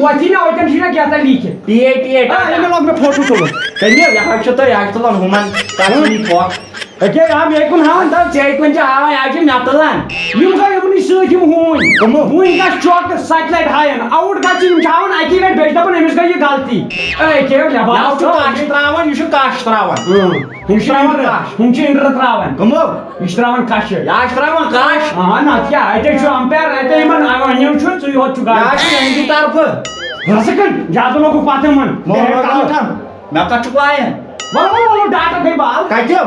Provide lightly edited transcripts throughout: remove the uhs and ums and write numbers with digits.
what you know, I can see that you leak it. T8 I log my photo to it. Can you actually tell you human actually talk? Okay, I'm a good hand. That's it. When you have actually not the land. You got only search him home. Come on. Who got shot the satellite high and out got you down. I can't wait up on him. Is going to galti. Hey, care Now about to cash trawan, you should cash trawan. Hunchi in the trawan. Come on. You trawan cash. Yash trawan cash. Not yeah. I take you umpire. I take him and I want you to so you have to go. Yash and the tarp. A second. Jadolo ko pate man. More come. Maka chupayan. Walau data ke bal. Kajab.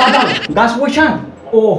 badal. gas pushan. Oh.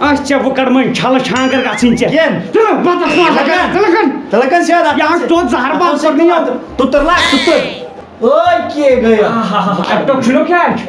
Ayça bu karmayın. Çalı çankır kaçınca. Gel. Dur batasın. Telekan siya da. Ya to zahar bal sorun ya. Tutur la tutur. Oy ke gaya. Laptop şunu kaç.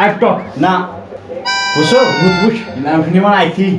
Laptop. Na. Kuso, buş. Ben şunu bana ayti.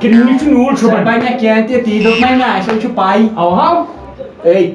Kirningis şu nul şuban. Banyak kente tiduk main na aşağı şu pay. Aha. Ey,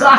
Sah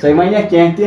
Saya banyak kente.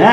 Ha?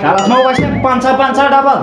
Syarat mau pasnya panca double.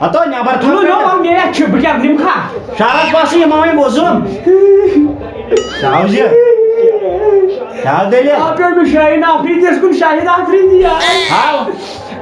Atau nyabar Tulu yo bang ne çöp biker nimka. Syarat pasti mau bozum. Tahu je. Tahu deh ya. Abi bir Şahin Afridi kun Şahin Afridi ya. How?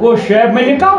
O şef menikal.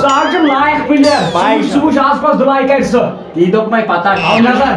Sadece layak player. Pay. Subuş aspas dulay kaçsa. Tidok mai patah. Al nazar.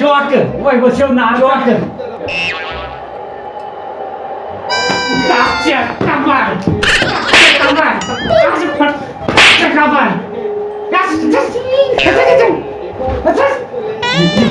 Чок. Ой, вот все на чок. Давай.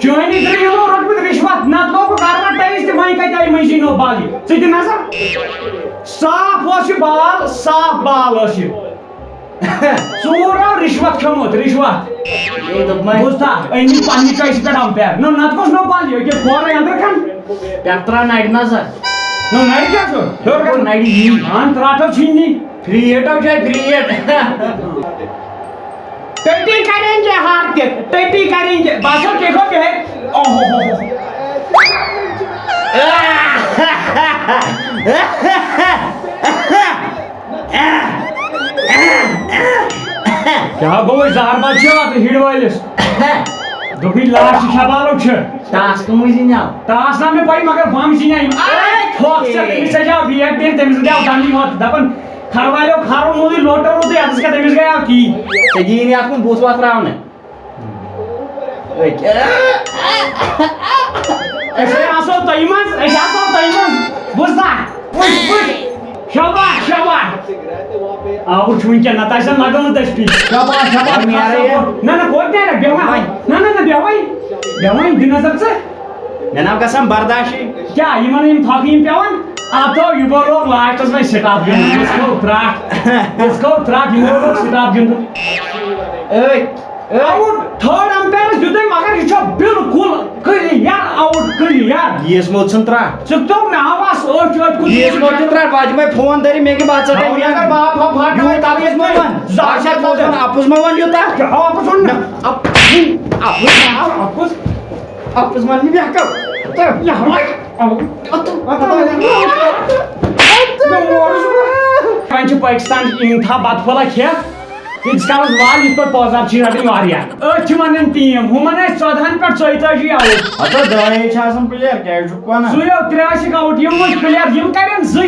Join it real or with Rishwat, not local garment taste the mic I machine of Bali. See the Nasa? Soft wash your ball, soft ball wash you. ژور آو رشوت کھیوٚمُت رشوت بوٗزتھا أنۍ پننہِ چویسہِ پٮ۪ٹھ umpire نو نتہٕ گوٚژھ نو پَل یہِ کیٛاہ کھورٕے أنٛدرٕ کھنٛڈ پٮ۪ٹھ ترٛاو نرِ نظر نو نرِ کیٛاہ چھُ ہیوٚر کر نرِ یی اہن ترٛاٹھو ژھٕنی فرٛی ہیٹو چھا فرٛی ہیٹ ٹٔٹی کریں گے ہاتھ کے ٹٔٹی کریں گے باسو دیکھو کہ کیا گوٚو زہر بد چھِ اتھ ہِڑ وٲلِس دوٚپُے لاش کھٮ۪بالو چھِ ٹاس کٕمٕے زینیٛاو ٹاس نا مےٚ پَے مگر بم زینیٛاے تھوٚکھ ژےٚ تٔمِس سجاو بیگ دِنۍ تٔمِس دیٛاو دنٛڈی ہوٚت دپان کھروالیو کھرو موٗدٕے لوٹو روٗدٕے اتھس کیٛاہ تٔمِس گٔیاو تی ژےٚ دِیی نہٕ اتھ کُن بُتھ وتھ ترٛاونہٕ أسۍ آسو تۄہہِ منٛز أسۍ آسو تۄہہِ منٛز بوٗزتھا شاباش شاباش آوُر چھُ وٕنکٮ۪ن نتہٕ آسہِ ہا لگٲمٕژ أسۍ شاباش شاباش نہ نہ کوٚت نیرِ بیٚہوان نہ نہ نہ بیٚہوان بیٚہوان دِ نظر ژٕ مےٚ ناو گژھان برداشٕے کیٛاہ یِمن یِم تھۄکہٕ یِم پیٚوان اتھ یہِ لوگ لاسٹس وۄنۍ سٹاپ گِنٛدُن أسۍ کھوٚو ترٛٹھ أسۍ کھوٚو ترٛٹھ یِمو لوگ سٹاپ گِنٛدُن آوُٹ تھٲڈ امپیرس دیُتُے مگر یہِ چھُ بالکل کٔلیر آوُٹ کٔلیر ییٖژ موت ژھُن ترٛٹھ ژٕ توٚگ مےٚ آواز ٲٹھ ٲٹھ کُن ییٖژ موت ژھُن ترٛٹھ بہٕ دِمے فون دٔرِ مےٚ کہِ بہٕ ژَٹے یوٗت اپُز مہ وَن اپُز مہ وَن یوٗتاہ اپُز اپُز وَن مےٚ ہٮ۪کو وۄنۍ چھُ پٲکِستان یِم تھاو بتہٕ پھوٚلہ کھٮ۪تھ ییٖتِس کالس وال یِتھ پٲٹھۍ پٲزار چھِ رٹٕنۍ واریاہ أتھۍ چھِ ونان ٹیٖم ہُمن ٲسۍ 14 پٮ۪ٹھ 34 آوُٹ ہتو دۄیے چھِ آسان پٕلیر کیٛازِ چھُکھ ونان سُے او 83 آوُٹ یِم وٕچھ پٕلیر یِم کرن زٕ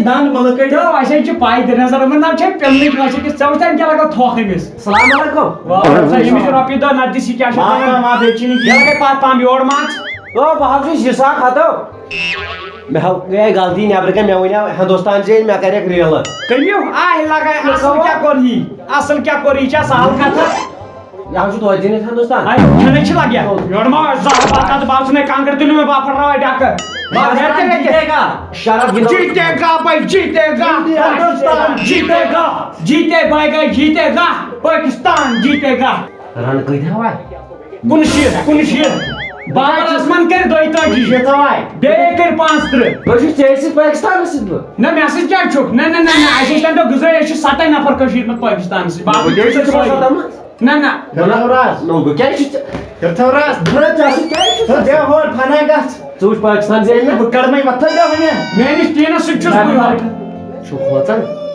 دند ملک اَسے چھِ پاے دِ نظر یِمن نہ چھِ پِلنٕکۍ کٲنٛسہِ أکِس ژےٚ وٕچھتن کیٛاہ لگو تھوکھ أمِس السلام علیکم أمِس چھِ رۄپیہِ دہ نتہٕ دِسی کیٛاہ چھِ گٔے پتھ پہم یور مان بہٕ چھُس یہِ ساکھ ہتو مےٚ گٔیے غلطی نیبرٕ کَنۍ مےٚ وَنیو ہندوستان زینہِ مےٚ کَریکھ ریلہٕ کٔمِو آے لگاے اصل کیٛاہ کوٚر یی اصل کیٛاہ کوٚر یہِ چھا سہل کتھا یہِ حظ چھُ توتہِ زیٖنِتھ ہندوستان چھُنٕے چھِ لگیا یورٕ ما زہر بتہٕ بہٕ ژھٕنے کنٛکر تُلِو مےٚ بہٕ پھٹراوے ڈکہٕ شرف جیتے گا بھائی جیتے گا پاکستان جیتے گا جیتے بھائی گئے جیتے گا پاکستان جیتے گا رن کۭتیاہ واتہِ 19 بابرس من کر 32 بیٚیہِ کر 35 بہٕ چھُس ژےٚ سۭتۍ پٲکِستانس سۭتۍ بہٕ نہ مےٚ سۭتۍ کیٛاہ چھُکھ نہ نہ نہ نہ اَسہِ ٲسۍ تَمہِ دۄہ گُزٲرۍ أسۍ چھِ 7 نفر کٔشیٖرِ منٛز پٲکِستان سۭتۍ نہ نہ بہٕ کیٛازِ چھُس ژٕ وٕچھ پاکستان زینہِ بہٕ کڑمے وتھے میٲنِس ٹیٖنس سۭتۍ چھُس بہٕ چھُ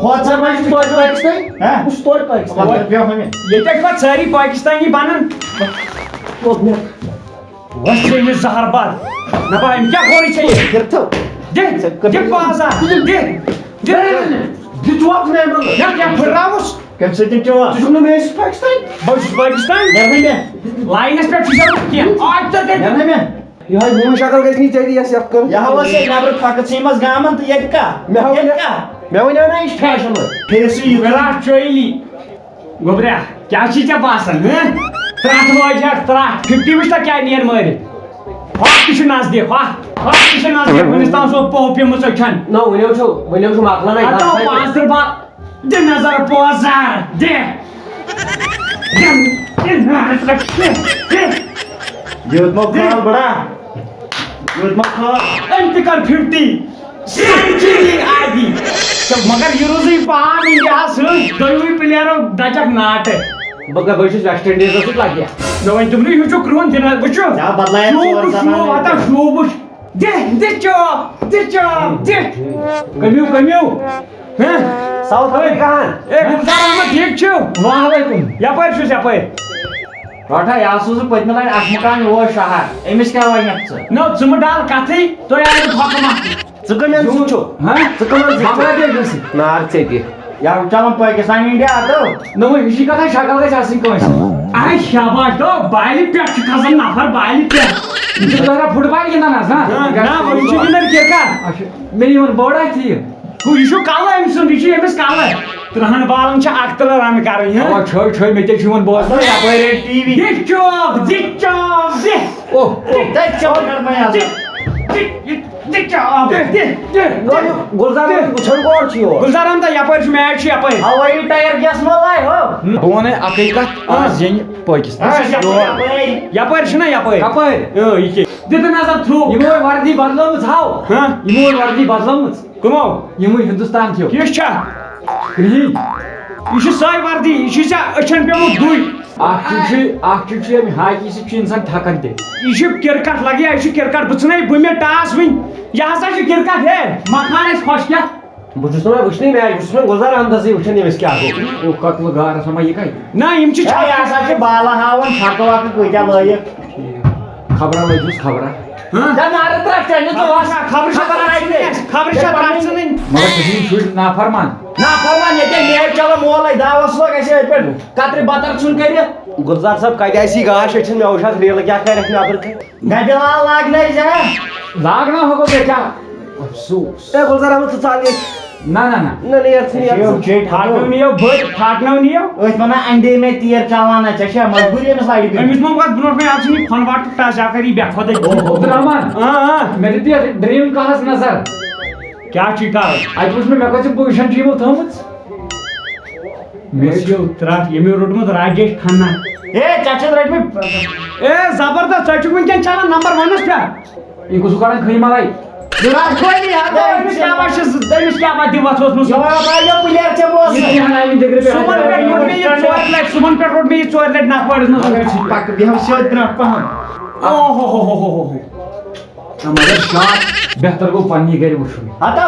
کھوژان وۄنۍ چھُس توتہِ پٲکِستان بہٕ چھُس توتہِ پٲکِستان ییٚتہِ ٲسۍ پتہٕ سٲری پٲکِستانی بنان وۄنۍ چھِ أمِس زہر بد نہ بہٕ أمۍ کیٛاہ کوٚرُے ژےٚ دِ بازار کیٛاہ پھٕٹراوُس کمہِ سۭتۍ چھُ ژٕ چھُکھ نہٕ مےٚ سۭتۍ پاکِستان بہٕ چھُس پٲکِستان لاینس پٮ۪ٹھ چھُس کینٛہہ یِہوٚے ہوٗن شکل گژھِ نہٕ ژےٚ یۄس یتھ کٔر یہِ ہاوس ییٚتہِ نیبرٕ پھکہٕ ژھٕنمس گامن تہٕ ییٚتہِ مےٚ ونیو نا یہِ چھُ فیشن وۄنۍ وِراٹھ چوہلی گوٚبریا کیٛاہ چھُے ژےٚ باسان ترٛٹھ وٲجۍ ترٛٹھ 50 وٕچھ تہ کیٛاہ نیر مٲرِتھ ہۄکھ تہِ چھُ نزدیٖک ہۄکھ تہِ چھُ نزدیٖک وُنِس تام سُہ پوٚہ پیٚمٕژ أچھن نو ونیو چھُ مۄکلانٕے 35 بال دِ نظر پوزار یوٗتمو کھال بڑا یوٗتمو کھال أمۍ تہِ کر 50 سینچری آدی مگر یہِ روٗزٕے پان انڈیاہس سۭتۍ دۄیوٕے پٕلیرو دچکھ ناٹہٕ بہٕ چھُس ویسٹ اِنڈیٖزس سۭتۍ لگیا مےٚ ؤنۍ دوٚپنٕے ہُہ چھُ کرٛہُن دِنہٕ وٕچھو شوٗبہٕ دِ چوب کٔمیو ساوُتھ افریٖقاہن گُلزار احمد ٹھیٖک چھِو السلام علیکُم یپٲرۍ چھُس یپٲرۍ روٹا یہِ ہسا اوس پٔتمہِ لٹہِ اکھ مکان یور شہر أمِس کیٛاہ وَنٮ۪کھ ژٕ نو ژٕ مہٕ ڈال کتھٕے تُہۍ آیِو تھۄکہٕ مۄکھٕ ژٕ کٔمٮ۪ن سۭتۍ چھُکھ ژٕ کٔمن سۭتۍ نار ژےٚ تہِ یا چلان پٲکِستان انڈیا ہتو نو ہِشی کتھا شکل گژھِ آسٕنۍ کٲنٛسہِ ارے شاباش دو بالہِ پٮ۪ٹھ چھُ کھسان نفر بالہِ پٮ۪ٹھ یِم چھِ لگان فُٹ بال گِنٛدان حظ نہ یِم چھِ گِنٛدان کِرکٹ مےٚ یِمن بوٚڑ آسہِ یہِ یہِ چھُ کلہٕ أمۍ سُنٛد یہِ چھُ أمِس کلہٕ 13 بالن چھِ 11 رن کرٕنۍ چھٲڑۍ مےٚ تہِ چھُ یِوان بوزنہٕ یپٲرۍ ٹی وی دِ چوب گُلزار وٕچھان کور چھُ یور گُلزار احمد یپٲرۍ چھُ میچ میچ یپٲرۍ ہوائی ٹائر گیس ملائی ہو بون اکے کت آز زین پاکستان یپٲرۍ چھُنہ یپٲرۍ کپٲرۍ یہِ کیٛاہ دِتہٕ نظر تھرٛوٗ یمو وردی بدلٲمٕژ ہاو یمو وردی بدلٲمٕژ کٕمو یمو ہندوستان کیو کِژھ چھا کرہِنۍ یہِ چھِ سۄے وردی یہِ چھِ ژےٚ أچھن پیوٚمُت دُے اکھ چیٖز چھُ امہِ ہاکی سۭتۍ چھُ انسان تھکان تہِ یہِ چھُ کِرکٹ لگیا یہِ چھُ کِرکٹ بہٕ ژھٕنَے بہٕ ٹاس وٕنۍ یہِ ہسا چھُ کِرکٹ ہے مکان اَسہِ خۄش کیٛاہ بہٕ چھُس نہٕ وٕچھنٕے میچ بہٕ چھُس وۄنۍ گُلزار احمدسٕے وٕچھان ییٚمِس کیٛاہ گوٚو او قتل گار سما یہِ کتہِ نہ یِم چھِ یہِ ہسا چھِ بالہٕ ہاوان چھکہٕ وکہٕ کۭتیاہ لٲیِکھ خبرا لٔجِس خبرا خبر چھا ترٛٹھ ژھٕنٕنۍ مگر تُہۍ شُرۍ نافرمان فرمان ییٚتہِ میچ چلان مولے دعوس لوگ اَسہِ ییٚتہِ پٮ۪ٹھ کترِ بتر ژھُن کٔرِتھ گُلزار صٲب کتہِ آسہِ یہِ گاش أچھن مےٚ وٕچھ اتھ ریٖلہٕ کیٛاہ کَرٮ۪کھ نیبرٕ کَنۍ گَبِلال لاگنٲے زِ لاگنا ہوگا بیٹا افسوس اے گُلزار احمد ژٕ ژال ییٚتہِ نہ نہ نہ نہ نیرٕ ژٕ نیرٕ پھاٹنو نِیو بٔتۍ پھاٹنو نِیو أسۍ وَنان اَنڈے مےٚ تیٖر چلانا ژےٚ چھےٚ مجبوٗری أمِس لَڑِ أمِس ما پتہٕ برونٛٹھ کنہِ اَتھ چھُنہٕ یہِ کھۄن واٹہٕ ٹس کری بے خۄدٕے عبدالرحمان مےٚ دِتہِ یتھ ڈرٛیٖم کارس نظر کیٛاہ چھُے کرُن اتہِ وٕچھ مےٚ کۭژاہ پُزِشن چھِ یِمو تھٲومٕژ مےٚ چھُ ترٛٹھ ییٚمۍ روٚٹمُت راجیش کھنہ اے ژےٚ چھُتھ رٔٹمٕتۍ اے زبردست ژٕ چھُکھ وٕنکٮ۪ن چلان نمبر ونس پٮ۪ٹھ یہِ کُس کڑان کھٕنۍ ملاے أمِس کیٛاہ ما دِوتھ اوسمُت پٕلیر ژےٚ بوز صُبحن پٮ۪ٹھ روٚٹ مےٚ یہِ ژورِ لٹہِ نکھوٲرِس منٛز پکہٕ بیٚہو سیوٚد برٛونٛٹھ پہن مگر شاٹ بہتر گوٚو پننہِ گرِ وٕچھُن ہتا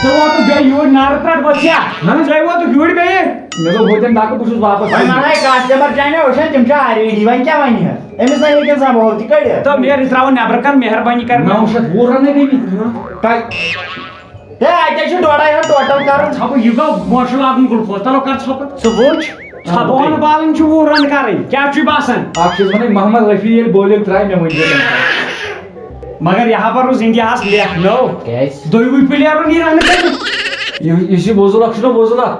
ژٕ ووتُکھ بیٚیہِ یوٗرۍ نارٕ ترٛٹھ ؤژھیا ژٕ ووتُکھ یوٗرۍ بیٚیہِ مےٚ گوٚو بٔتٮ۪ن ڈاکہٕ بہٕ چھُس واپس وۄنۍ وَنَے کسٹمر چانہِ وٕچھان تِم چھِ ریڈی وۄنۍ کیٛاہ وَنہِ حظ أمِس نہ ہیٚکہِ زبو تہِ کٔڑِتھ تو نیرٕ ترٛاوُن نٮ۪برٕ کَن مہربٲنی کر 900 رنٕے گٔمٕتۍ ہے اَتہِ چھُ ڈۄڈے ہَتھ ٹوٹل کَرُن ژھۄپہٕ یہِ گوٚو مٲشُر لاگُن گُلکوز چلو کر ژھۄپہٕ ژٕ وٕچھ ژھۄپہٕ بالَن چھِ 20 رن کَرٕنۍ کیٛاہ چھُے باسان اکھ چیٖز وَنٕے محمد رفیع ییٚلہِ بولِنٛگ ترٛایہِ مےٚ ؤنۍزِ مگر یہاں پر روز انڈیاہس لیکھ نو کیٛازِ دویوٕے پٕلیرو نیرِ رن کٔرِتھ یُس یہِ وضوٗل اکھ چھُنہ وضوٗل اکھ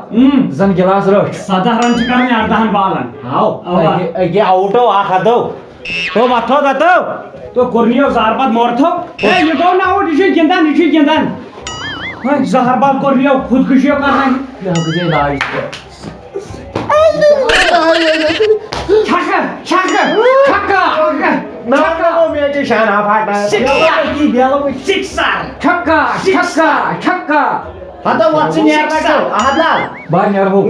زن گِلاس رٔچھ 17 رن چھِ کرٕنۍ 18 بالن أکہِ آوُٹو اکھ ہتو تو متھو دتو تو کوٚرنِیو زہر پتہٕ مورتھو ہے یہِ گوٚو نہٕ آوُٹ یہِ چھُے گِنٛدان یہِ چھُے گِنٛدان زہر بال کوٚرنِیو خودکشیو کرناے مےٚ ہا گٔژھے لاج چھکہٕ چھکہٕ چھکہٕ میچ شانہ پھاٹنا سِکسر چھکا چھکا چھکا ہتو وَتھ ژٕ نیر لگاو احد لال بہٕ نیرہو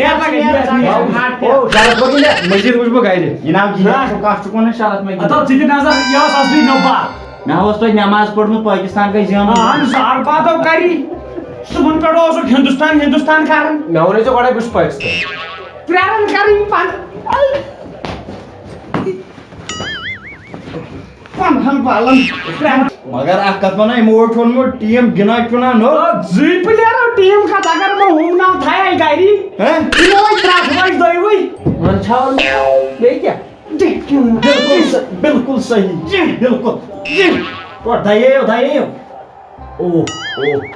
مٔزیٖد وٕچھ بہٕ گرِ جناب کتھ چھُکھ ونان شرط مےٚ اتو ژٕ دِ نظر یہِ ٲس اصلی نو بال مےٚ اوس توتہِ نٮ۪ماز پٔرمٕژ پٲکِستان گٔے زینُن زہر باتو کری صُبحن پٮ۪ٹھ اوسُکھ ہندوستان کران مےٚ ووٚنُے ژےٚ گۄڈے بہٕ چھُس پٲکِستان پرٛارن کرٕنۍ پنٛدہن بالن مگر اکھ کتھ وَنان یِمو اوس ووٚنمُت ٹیٖم گِنا چُنا نو زٕے پٕلیرو ٹیٖم کھت اگر بہٕ ہُم ناو تھایے گری یِمو وۄنۍ ترٛٹھ وٲج دۄیوٕے وۄنۍ چھاو بیٚیہِ کیٛاہ بالکل صحیح بالکل دَییو او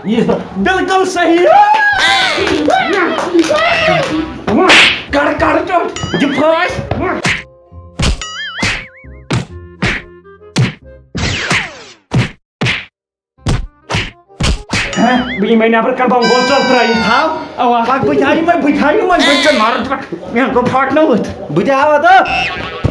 یہِ بالکل صحیح کڑ چوٹ یہِ پھٲسۍ بہٕ یِمے نٮ۪برٕ کَنہِ بہٕ گول ژۄل ترٛٲیِتھ تھاو اوا بہٕ تھاوٕ یِمے بہٕ ژےٚ نارٕ پٮ۪ٹھ مےٚ گوٚو پھاٹنووُتھ بہٕ تہِ ہاوَتھ